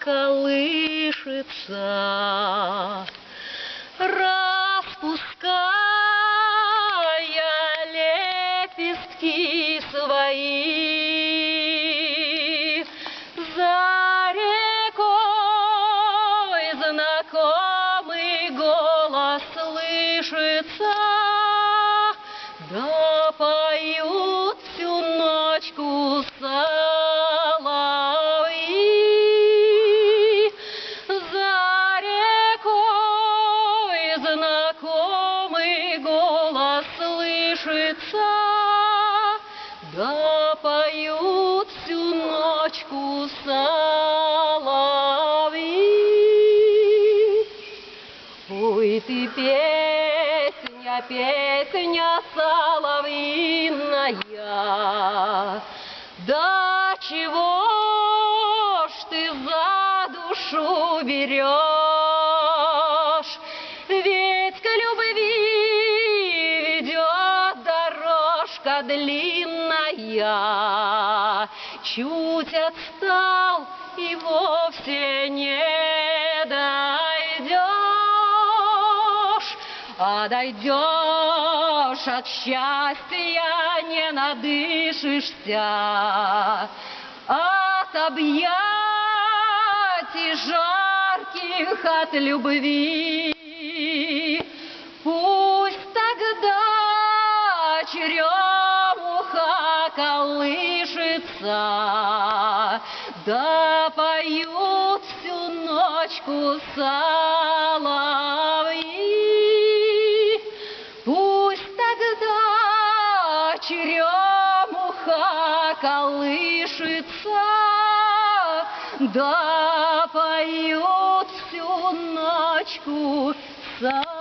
колышется, распуская лепестки свои. За рекой знакомый голос слышится, да поют всю ночку соловьи. За рекой знакомый голос слышится, да поют всю ночку соловьи. Ой, ты песня, песня соловьиная, да чего ж ты за душу берешь? Ведь к любви ведет дорожка длинная, чуть отстал и вовсе не дойдешь, а дойдешь, от счастья не надышишься, от объятий жарких, от любви. Пусть тогда черемуха колышется, да поют всю ночку соловьи. Пусть тогда черемуха колышется, да поют всю ночку соловьи.